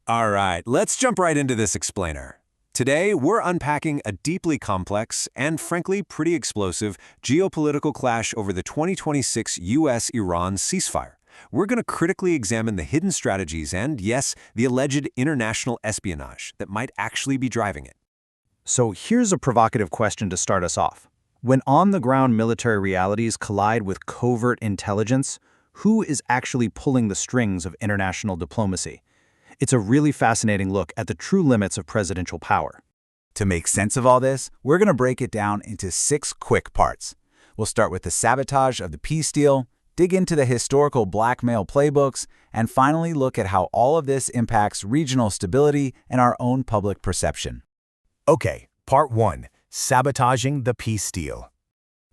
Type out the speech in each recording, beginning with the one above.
All right, let's jump right into this explainer. Today, we're unpacking a deeply complex and, frankly, pretty explosive geopolitical clash over the 2026 U.S.-Iran ceasefire. We're going to critically examine the hidden strategies and, yes, the alleged international espionage that might actually be driving it. So here's a provocative question to start us off. When on-the-ground military realities collide with covert intelligence, who is actually pulling the strings of international diplomacy? It's a really fascinating look at the true limits of presidential power. To make sense of all this, we're going to break it down into 6 quick parts. We'll start with the sabotage of the peace deal, dig into the historical blackmail playbooks, and finally look at how all of this impacts regional stability and our own public perception. Okay, Part 1. Sabotaging the peace deal.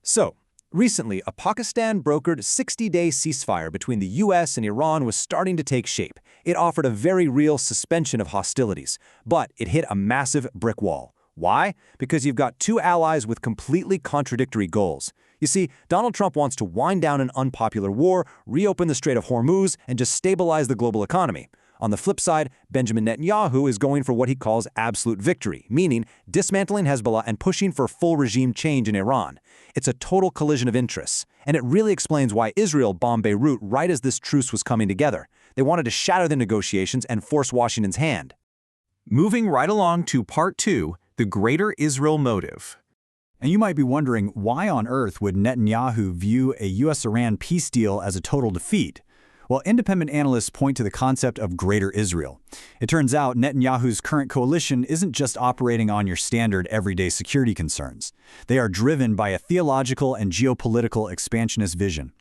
So, recently, a Pakistan-brokered 60-day ceasefire between the U.S. and Iran was starting to take shape. It offered a very real suspension of hostilities, but it hit a massive brick wall. Why? Because you've got two allies with completely contradictory goals. You see, Donald Trump wants to wind down an unpopular war, reopen the Strait of Hormuz, and just stabilize the global economy. On the flip side, Benjamin Netanyahu is going for what he calls absolute victory, meaning dismantling Hezbollah and pushing for full regime change in Iran. It's a total collision of interests, and it really explains why Israel bombed Beirut right as this truce was coming together. They wanted to shatter the negotiations and force Washington's hand. Moving right along to Part 2, the Greater Israel Motive. And you might be wondering, why on earth would Netanyahu view a U.S.-Iran peace deal as a total defeat? Well, independent analysts point to the concept of Greater Israel. It turns out Netanyahu's current coalition isn't just operating on your standard everyday security concerns. They are driven by a theological and geopolitical expansionist vision.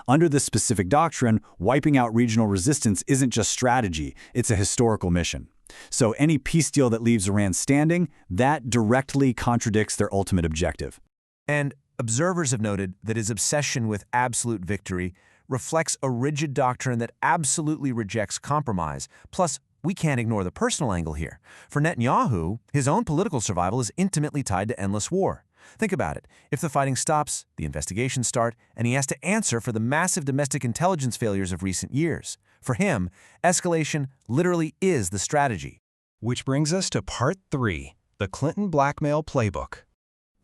Under this specific doctrine, wiping out regional resistance isn't just strategy, it's a historical mission. So any peace deal that leaves Iran standing, that directly contradicts their ultimate objective. And observers have noted that his obsession with absolute victory reflects a rigid doctrine that absolutely rejects compromise. Plus, we can't ignore the personal angle here. For Netanyahu, his own political survival is intimately tied to endless war. Think about it. If the fighting stops, the investigations start, and he has to answer for the massive domestic intelligence failures of recent years. For him, escalation literally is the strategy. Which brings us to Part 3, the Clinton blackmail playbook.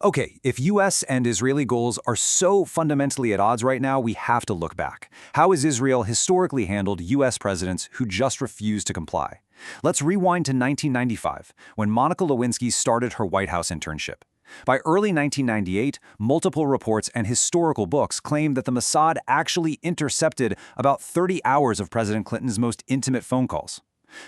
Okay, if U.S. and Israeli goals are so fundamentally at odds right now, we have to look back. How has Israel historically handled U.S. presidents who just refuse to comply? Let's rewind to 1995, when Monica Lewinsky started her White House internship. By early 1998, multiple reports and historical books claim that the Mossad actually intercepted about 30 hours of President Clinton's most intimate phone calls.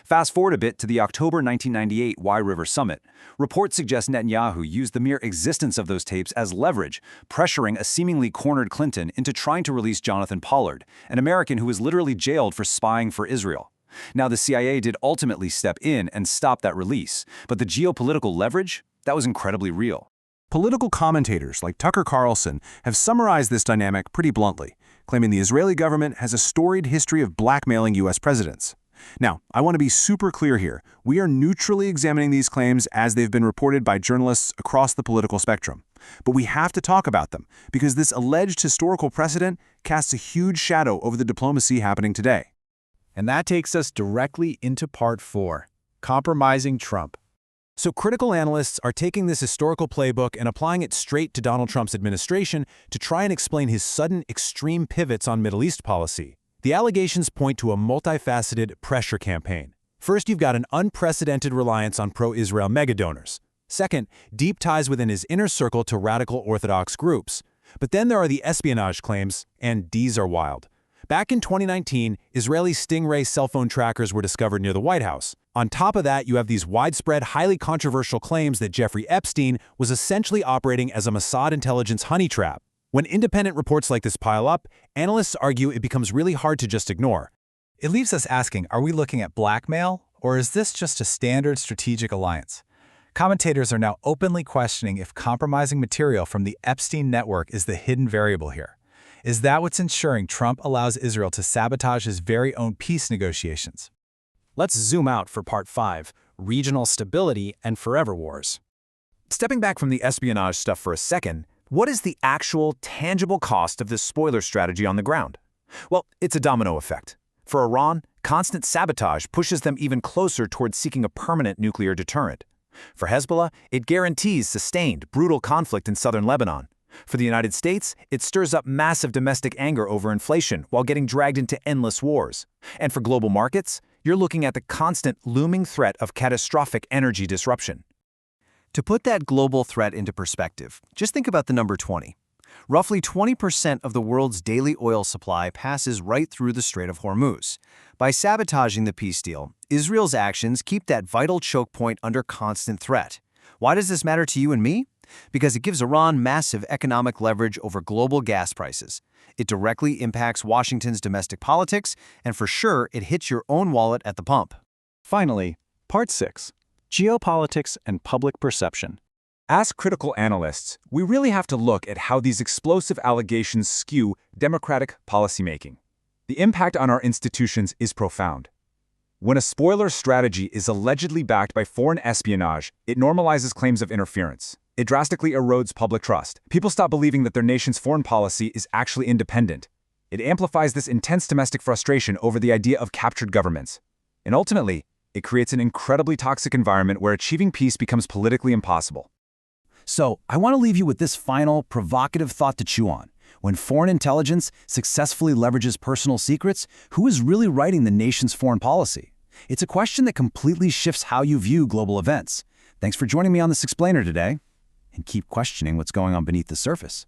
Fast forward a bit to the October 1998 Y-River Summit. Reports suggest Netanyahu used the mere existence of those tapes as leverage, pressuring a seemingly cornered Clinton into trying to release Jonathan Pollard, an American who was literally jailed for spying for Israel. Now, the CIA did ultimately step in and stop that release, but the geopolitical leverage, that was incredibly real. Political commentators like Tucker Carlson have summarized this dynamic pretty bluntly, claiming the Israeli government has a storied history of blackmailing U.S. presidents. Now, I want to be super clear here. We are neutrally examining these claims as they've been reported by journalists across the political spectrum. But we have to talk about them because this alleged historical precedent casts a huge shadow over the diplomacy happening today. And that takes us directly into Part 4, compromising Trump. So critical analysts are taking this historical playbook and applying it straight to Donald Trump's administration to try and explain his sudden extreme pivots on Middle East policy. The allegations point to a multifaceted pressure campaign. First, you've got an unprecedented reliance on pro-Israel megadonors. Second, deep ties within his inner circle to radical Orthodox groups. But then there are the espionage claims, and these are wild. Back in 2019, Israeli Stingray cell phone trackers were discovered near the White House. On top of that, you have these widespread, highly controversial claims that Jeffrey Epstein was essentially operating as a Mossad intelligence honey trap. When independent reports like this pile up, analysts argue it becomes really hard to just ignore. It leaves us asking, are we looking at blackmail, or is this just a standard strategic alliance? Commentators are now openly questioning if compromising material from the Epstein network is the hidden variable here. Is that what's ensuring Trump allows Israel to sabotage his very own peace negotiations? Let's zoom out for Part 5, regional stability and forever wars. Stepping back from the espionage stuff for a second, what is the actual, tangible cost of this spoiler strategy on the ground? Well, it's a domino effect. For Iran, constant sabotage pushes them even closer towards seeking a permanent nuclear deterrent. For Hezbollah, it guarantees sustained, brutal conflict in southern Lebanon. For the United States, it stirs up massive domestic anger over inflation while getting dragged into endless wars. And for global markets, you're looking at the constant looming threat of catastrophic energy disruption. To put that global threat into perspective, just think about the number 20. Roughly 20% of the world's daily oil supply passes right through the Strait of Hormuz. By sabotaging the peace deal, Israel's actions keep that vital choke point under constant threat. Why does this matter to you and me? Because it gives Iran massive economic leverage over global gas prices. It directly impacts Washington's domestic politics, and for sure, it hits your own wallet at the pump. Finally, Part 6. Geopolitics and Public Perception. As critical analysts, we really have to look at how these explosive allegations skew democratic policymaking. The impact on our institutions is profound. When a spoiler strategy is allegedly backed by foreign espionage, it normalizes claims of interference. It drastically erodes public trust. People stop believing that their nation's foreign policy is actually independent. It amplifies this intense domestic frustration over the idea of captured governments. And ultimately, it creates an incredibly toxic environment where achieving peace becomes politically impossible. So, I want to leave you with this final, provocative thought to chew on. When foreign intelligence successfully leverages personal secrets, who is really writing the nation's foreign policy? It's a question that completely shifts how you view global events. Thanks for joining me on this explainer today, and keep questioning what's going on beneath the surface.